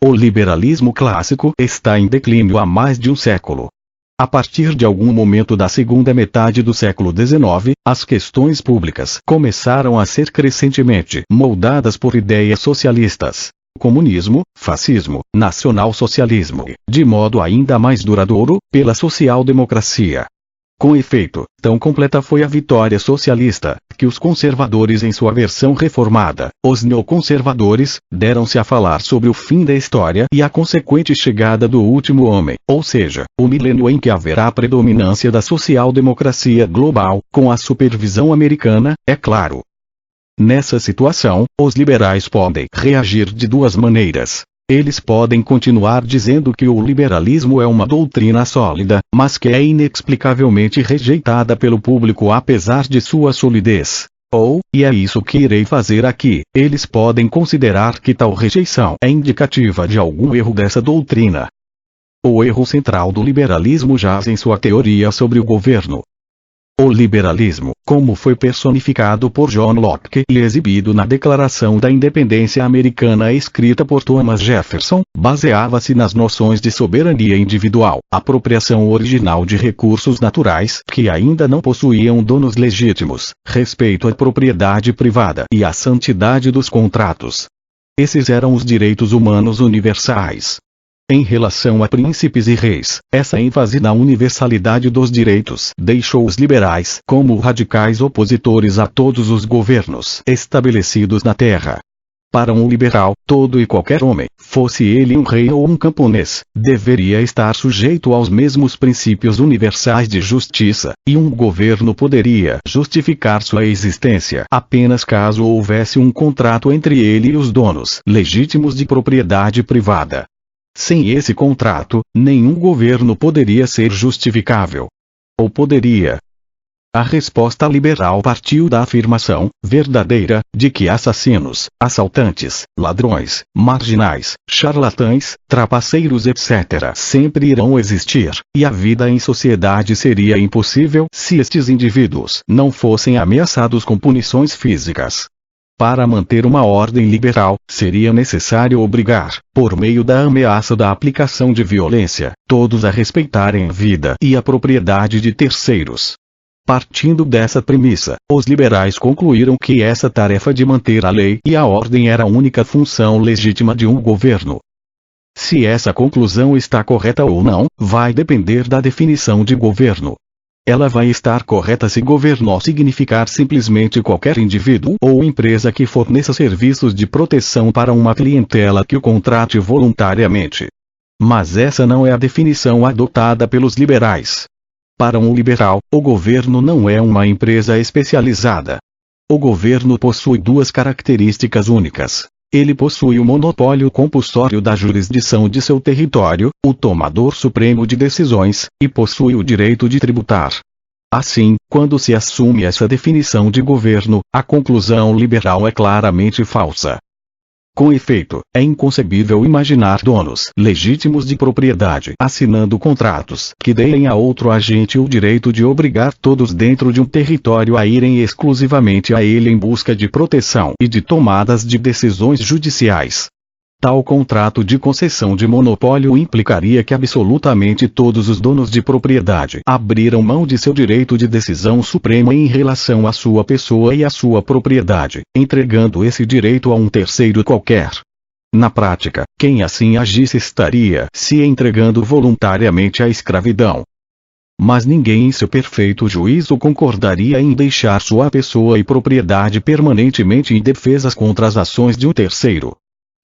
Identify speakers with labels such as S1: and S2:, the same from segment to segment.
S1: O liberalismo clássico está em declínio há mais de um século. A partir de algum momento da segunda metade do século XIX, as questões públicas começaram a ser crescentemente moldadas por ideias socialistas. Comunismo, fascismo, nacional-socialismo e, de modo ainda mais duradouro, pela social-democracia. Com efeito, tão completa foi a vitória socialista, que os conservadores em sua versão reformada, os neoconservadores, deram-se a falar sobre o fim da história e a consequente chegada do último homem, ou seja, o milênio em que haverá a predominância da social-democracia global, com a supervisão americana, é claro. Nessa situação, os liberais podem reagir de duas maneiras. Eles podem continuar dizendo que o liberalismo é uma doutrina sólida, mas que é inexplicavelmente rejeitada pelo público apesar de sua solidez. Ou, e é isso que irei fazer aqui, eles podem considerar que tal rejeição é indicativa de algum erro dessa doutrina. O erro central do liberalismo jaz em sua teoria sobre o governo. O liberalismo, como foi personificado por John Locke e exibido na Declaração da Independência Americana escrita por Thomas Jefferson, baseava-se nas noções de soberania individual, apropriação original de recursos naturais que ainda não possuíam donos legítimos, respeito à propriedade privada e à santidade dos contratos. Esses eram os direitos humanos universais. Em relação a príncipes e reis, essa ênfase na universalidade dos direitos deixou os liberais como radicais opositores a todos os governos estabelecidos na terra. Para um liberal, todo e qualquer homem, fosse ele um rei ou um camponês, deveria estar sujeito aos mesmos princípios universais de justiça, e um governo poderia justificar sua existência apenas caso houvesse um contrato entre ele e os donos legítimos de propriedade privada. Sem esse contrato, nenhum governo poderia ser justificável. Ou poderia? A resposta liberal partiu da afirmação, verdadeira, de que assassinos, assaltantes, ladrões, marginais, charlatães, trapaceiros etc. sempre irão existir, e a vida em sociedade seria impossível se estes indivíduos não fossem ameaçados com punições físicas. Para manter uma ordem liberal, seria necessário obrigar, por meio da ameaça da aplicação de violência, todos a respeitarem a vida e a propriedade de terceiros. Partindo dessa premissa, os liberais concluíram que essa tarefa de manter a lei e a ordem era a única função legítima de um governo. Se essa conclusão está correta ou não, vai depender da definição de governo. Ela vai estar correta se governo significar simplesmente qualquer indivíduo ou empresa que forneça serviços de proteção para uma clientela que o contrate voluntariamente. Mas essa não é a definição adotada pelos liberais. Para um liberal, o governo não é uma empresa especializada. O governo possui duas características únicas. Ele possui o monopólio compulsório da jurisdição de seu território, o tomador supremo de decisões, e possui o direito de tributar. Assim, quando se assume essa definição de governo, a conclusão liberal é claramente falsa. Com efeito, é inconcebível imaginar donos legítimos de propriedade assinando contratos que deem a outro agente o direito de obrigar todos dentro de um território a irem exclusivamente a ele em busca de proteção e de tomadas de decisões judiciais. Tal contrato de concessão de monopólio implicaria que absolutamente todos os donos de propriedade abriram mão de seu direito de decisão suprema em relação à sua pessoa e à sua propriedade, entregando esse direito a um terceiro qualquer. Na prática, quem assim agisse estaria se entregando voluntariamente à escravidão. Mas ninguém em seu perfeito juízo concordaria em deixar sua pessoa e propriedade permanentemente indefesas contra as ações de um terceiro.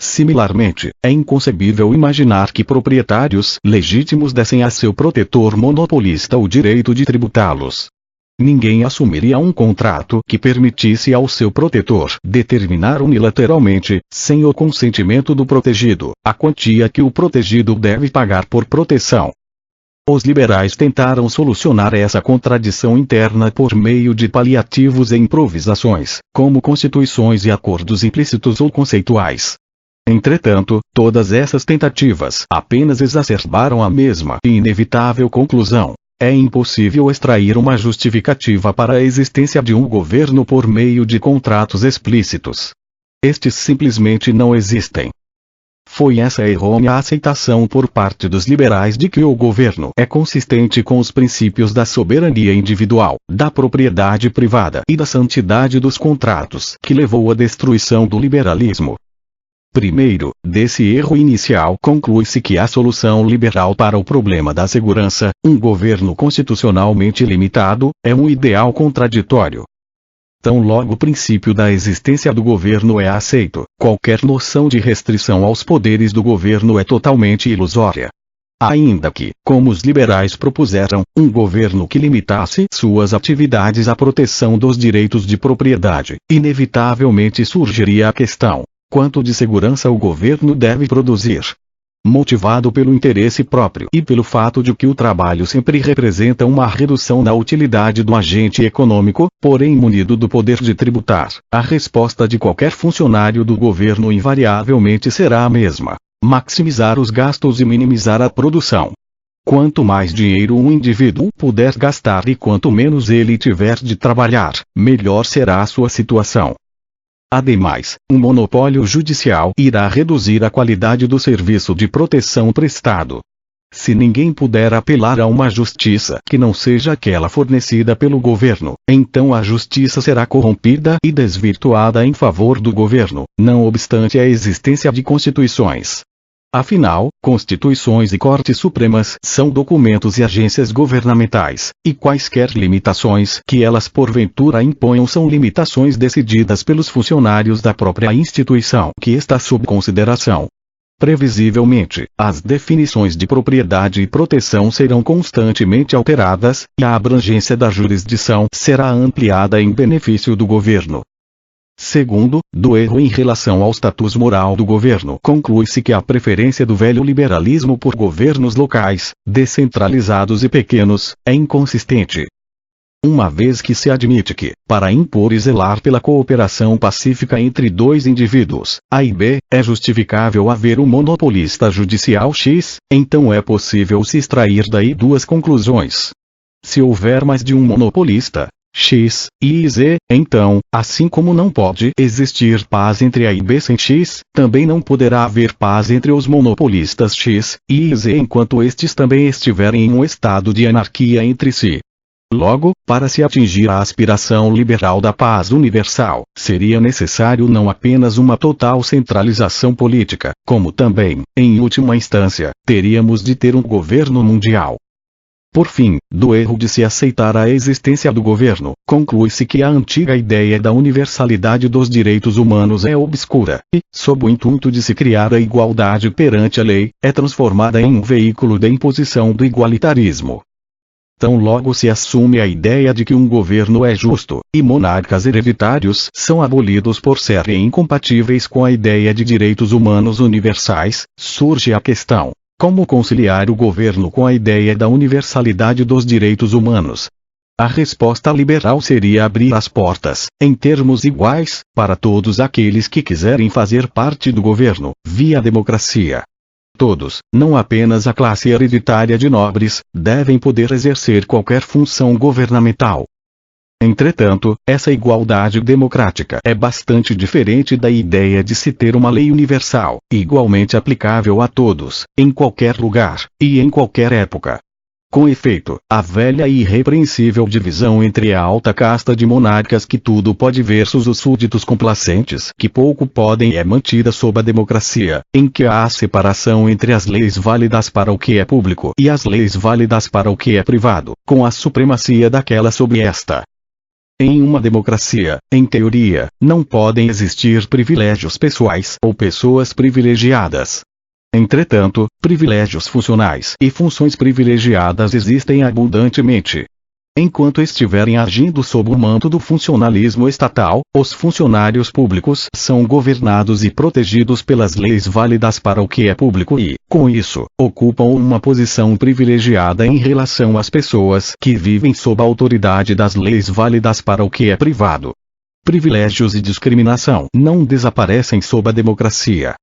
S1: Similarmente, é inconcebível imaginar que proprietários legítimos dessem a seu protetor monopolista o direito de tributá-los. Ninguém assumiria um contrato que permitisse ao seu protetor determinar unilateralmente, sem o consentimento do protegido, a quantia que o protegido deve pagar por proteção. Os liberais tentaram solucionar essa contradição interna por meio de paliativos e improvisações, como constituições e acordos implícitos ou conceituais. Entretanto, todas essas tentativas apenas exacerbaram a mesma e inevitável conclusão. É impossível extrair uma justificativa para a existência de um governo por meio de contratos explícitos. Estes simplesmente não existem. Foi essa errônea aceitação por parte dos liberais de que o governo é consistente com os princípios da soberania individual, da propriedade privada e da santidade dos contratos que levou à destruição do liberalismo. Primeiro, desse erro inicial conclui-se que a solução liberal para o problema da segurança, um governo constitucionalmente limitado, é um ideal contraditório. Tão logo o princípio da existência do governo é aceito, qualquer noção de restrição aos poderes do governo é totalmente ilusória. Ainda que, como os liberais propuseram, um governo que limitasse suas atividades à proteção dos direitos de propriedade, inevitavelmente surgiria a questão: quanto de segurança o governo deve produzir? Motivado pelo interesse próprio e pelo fato de que o trabalho sempre representa uma redução da utilidade do agente econômico, porém munido do poder de tributar, a resposta de qualquer funcionário do governo invariavelmente será a mesma: maximizar os gastos e minimizar a produção. Quanto mais dinheiro um indivíduo puder gastar e quanto menos ele tiver de trabalhar, melhor será a sua situação. Ademais, um monopólio judicial irá reduzir a qualidade do serviço de proteção prestado. Se ninguém puder apelar a uma justiça que não seja aquela fornecida pelo governo, então a justiça será corrompida e desvirtuada em favor do governo, não obstante a existência de constituições. Afinal, constituições e cortes supremas são documentos e agências governamentais, e quaisquer limitações que elas porventura imponham são limitações decididas pelos funcionários da própria instituição que está sob consideração. Previsivelmente, as definições de propriedade e proteção serão constantemente alteradas, e a abrangência da jurisdição será ampliada em benefício do governo. Segundo, do erro em relação ao status moral do governo, conclui-se que a preferência do velho liberalismo por governos locais, descentralizados e pequenos, é inconsistente. Uma vez que se admite que, para impor e zelar pela cooperação pacífica entre dois indivíduos, A e B, é justificável haver um monopolista judicial X, então é possível se extrair daí duas conclusões. Se houver mais de um monopolista, X, I e Z, então, assim como não pode existir paz entre A e B sem X, também não poderá haver paz entre os monopolistas X, I e Z enquanto estes também estiverem em um estado de anarquia entre si. Logo, para se atingir a aspiração liberal da paz universal, seria necessário não apenas uma total centralização política, como também, em última instância, teríamos de ter um governo mundial. Por fim, do erro de se aceitar a existência do governo, conclui-se que a antiga ideia da universalidade dos direitos humanos é obscura, e, sob o intuito de se criar a igualdade perante a lei, é transformada em um veículo da imposição do igualitarismo. Tão logo se assume a ideia de que um governo é justo, e monarcas hereditários são abolidos por serem incompatíveis com a ideia de direitos humanos universais, surge a questão: como conciliar o governo com a ideia da universalidade dos direitos humanos? A resposta liberal seria abrir as portas, em termos iguais, para todos aqueles que quiserem fazer parte do governo, via democracia. Todos, não apenas a classe hereditária de nobres, devem poder exercer qualquer função governamental. Entretanto, essa igualdade democrática é bastante diferente da ideia de se ter uma lei universal, igualmente aplicável a todos, em qualquer lugar, e em qualquer época. Com efeito, a velha e irrepreensível divisão entre a alta casta de monarcas que tudo pode versus os súditos complacentes que pouco podem é mantida sob a democracia, em que há a separação entre as leis válidas para o que é público e as leis válidas para o que é privado, com a supremacia daquela sobre esta. Em uma democracia, em teoria, não podem existir privilégios pessoais ou pessoas privilegiadas. Entretanto, privilégios funcionais e funções privilegiadas existem abundantemente. Enquanto estiverem agindo sob o manto do funcionalismo estatal, os funcionários públicos são governados e protegidos pelas leis válidas para o que é público e, com isso, ocupam uma posição privilegiada em relação às pessoas que vivem sob a autoridade das leis válidas para o que é privado. Privilégios e discriminação não desaparecem sob a democracia.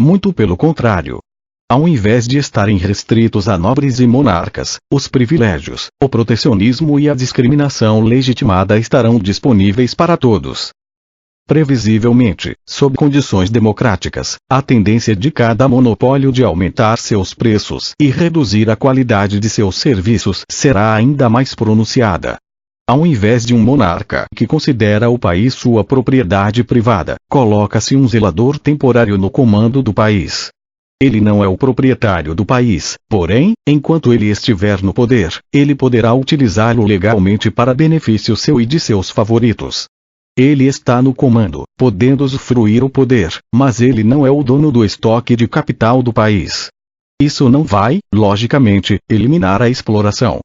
S1: Muito pelo contrário. Ao invés de estarem restritos a nobres e monarcas, os privilégios, o protecionismo e a discriminação legitimada estarão disponíveis para todos. Previsivelmente, sob condições democráticas, a tendência de cada monopólio de aumentar seus preços e reduzir a qualidade de seus serviços será ainda mais pronunciada. Ao invés de um monarca que considera o país sua propriedade privada, coloca-se um zelador temporário no comando do país. Ele não é o proprietário do país, porém, enquanto ele estiver no poder, ele poderá utilizá-lo legalmente para benefício seu e de seus favoritos. Ele está no comando, podendo usufruir o poder, mas ele não é o dono do estoque de capital do país. Isso não vai, logicamente, eliminar a exploração.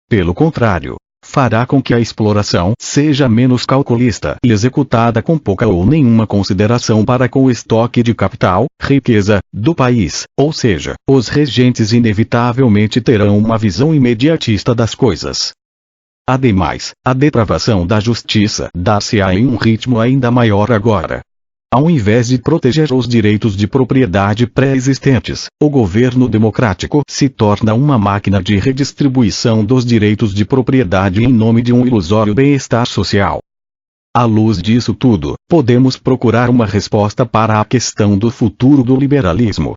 S1: Pelo contrário, fará com que a exploração seja menos calculista e executada com pouca ou nenhuma consideração para com o estoque de capital, riqueza, do país, ou seja, os regentes inevitavelmente terão uma visão imediatista das coisas. Ademais, a depravação da justiça dar-se-á em um ritmo ainda maior agora. Ao invés de proteger os direitos de propriedade pré-existentes, o governo democrático se torna uma máquina de redistribuição dos direitos de propriedade em nome de um ilusório bem-estar social. À luz disso tudo, podemos procurar uma resposta para a questão do futuro do liberalismo.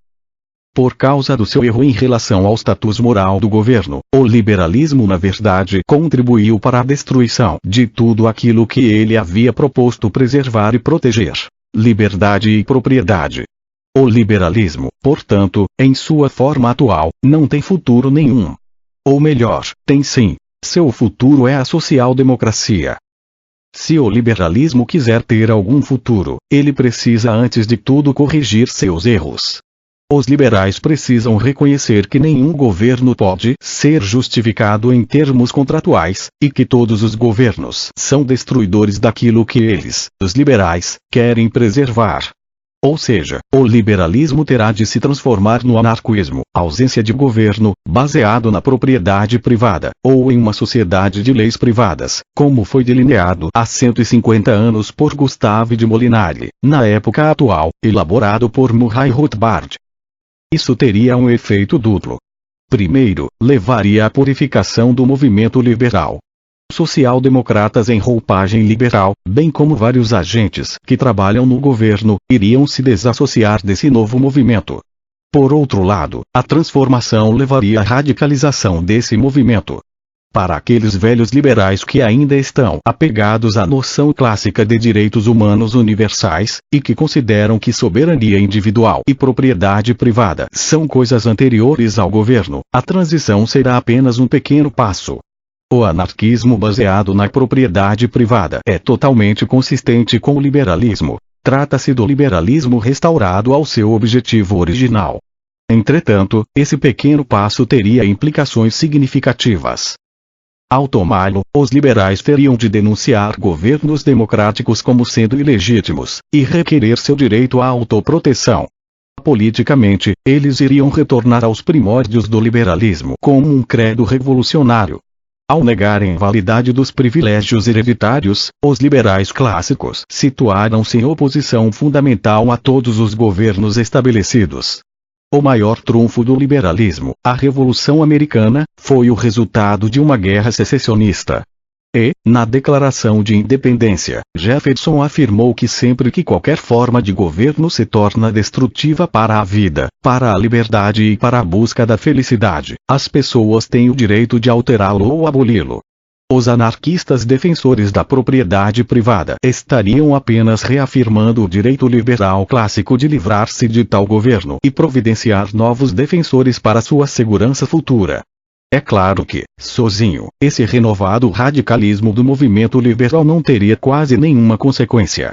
S1: Por causa do seu erro em relação ao status moral do governo, o liberalismo na verdade contribuiu para a destruição de tudo aquilo que ele havia proposto preservar e proteger: liberdade e propriedade. O liberalismo, portanto, em sua forma atual, não tem futuro nenhum. Ou melhor, tem sim. Seu futuro é a social-democracia. Se o liberalismo quiser ter algum futuro, ele precisa antes de tudo corrigir seus erros. Os liberais precisam reconhecer que nenhum governo pode ser justificado em termos contratuais, e que todos os governos são destruidores daquilo que eles, os liberais, querem preservar. Ou seja, o liberalismo terá de se transformar no anarquismo, ausência de governo, baseado na propriedade privada, ou em uma sociedade de leis privadas, como foi delineado há 150 anos por Gustave de Molinari, na época atual, elaborado por Murray Rothbard. Isso teria um efeito duplo. Primeiro, levaria à purificação do movimento liberal. Social-democratas em roupagem liberal, bem como vários agentes que trabalham no governo, iriam se desassociar desse novo movimento. Por outro lado, a transformação levaria à radicalização desse movimento. Para aqueles velhos liberais que ainda estão apegados à noção clássica de direitos humanos universais, e que consideram que soberania individual e propriedade privada são coisas anteriores ao governo, a transição será apenas um pequeno passo. O anarquismo baseado na propriedade privada é totalmente consistente com o liberalismo. Trata-se do liberalismo restaurado ao seu objetivo original. Entretanto, esse pequeno passo teria implicações significativas. Ao tomá-lo, os liberais teriam de denunciar governos democráticos como sendo ilegítimos, e requerer seu direito à autoproteção. Politicamente, eles iriam retornar aos primórdios do liberalismo como um credo revolucionário. Ao negarem a validade dos privilégios hereditários, os liberais clássicos situaram-se em oposição fundamental a todos os governos estabelecidos. O maior trunfo do liberalismo, a Revolução Americana, foi o resultado de uma guerra secessionista. E, na Declaração de Independência, Jefferson afirmou que sempre que qualquer forma de governo se torna destrutiva para a vida, para a liberdade e para a busca da felicidade, as pessoas têm o direito de alterá-lo ou aboli-lo. Os anarquistas defensores da propriedade privada estariam apenas reafirmando o direito liberal clássico de livrar-se de tal governo e providenciar novos defensores para sua segurança futura. É claro que, sozinho, esse renovado radicalismo do movimento liberal não teria quase nenhuma consequência.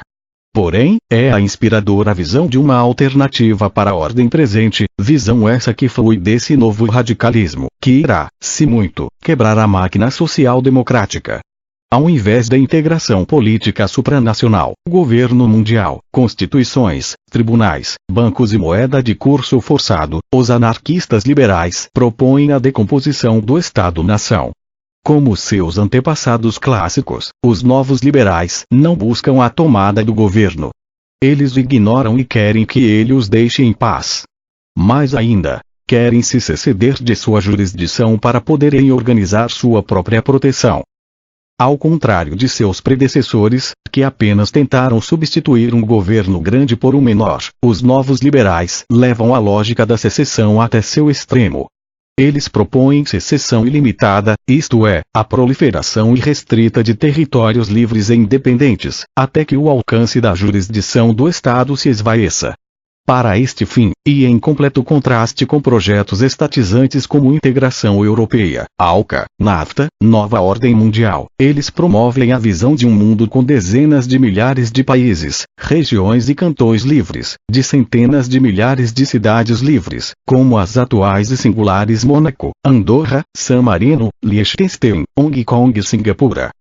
S1: Porém, é a inspiradora visão de uma alternativa para a ordem presente, visão essa que flui desse novo radicalismo, que irá, se muito, quebrar a máquina social-democrática. Ao invés da integração política supranacional, governo mundial, constituições, tribunais, bancos e moeda de curso forçado, os anarquistas liberais propõem a decomposição do Estado-nação. Como seus antepassados clássicos, os novos liberais não buscam a tomada do governo. Eles o ignoram e querem que ele os deixe em paz. Mais ainda, querem se exceder de sua jurisdição para poderem organizar sua própria proteção. Ao contrário de seus predecessores, que apenas tentaram substituir um governo grande por um menor, os novos liberais levam a lógica da secessão até seu extremo. Eles propõem secessão ilimitada, isto é, a proliferação irrestrita de territórios livres e independentes, até que o alcance da jurisdição do Estado se esvaeça. Para este fim, e em completo contraste com projetos estatizantes como Integração Europeia, ALCA, NAFTA, Nova Ordem Mundial, eles promovem a visão de um mundo com dezenas de milhares de países, regiões e cantões livres, de centenas de milhares de cidades livres, como as atuais e singulares Mônaco, Andorra, San Marino, Liechtenstein, Hong Kong e Singapura.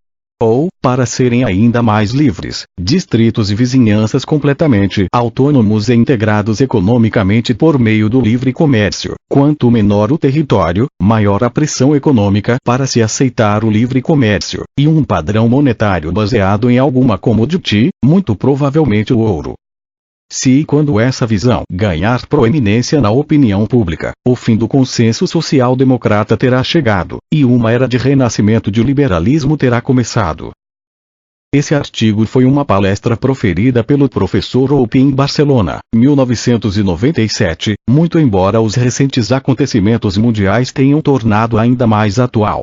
S1: Ou, para serem ainda mais livres, distritos e vizinhanças completamente autônomos e integrados economicamente por meio do livre comércio. Quanto menor o território, maior a pressão econômica para se aceitar o livre comércio, e um padrão monetário baseado em alguma commodity, muito provavelmente o ouro. Se e quando essa visão ganhar proeminência na opinião pública, o fim do consenso social-democrata terá chegado, e uma era de renascimento de liberalismo terá começado. Esse artigo foi uma palestra proferida pelo professor Hope em Barcelona, 1997, muito embora os recentes acontecimentos mundiais tenham tornado ainda mais atual.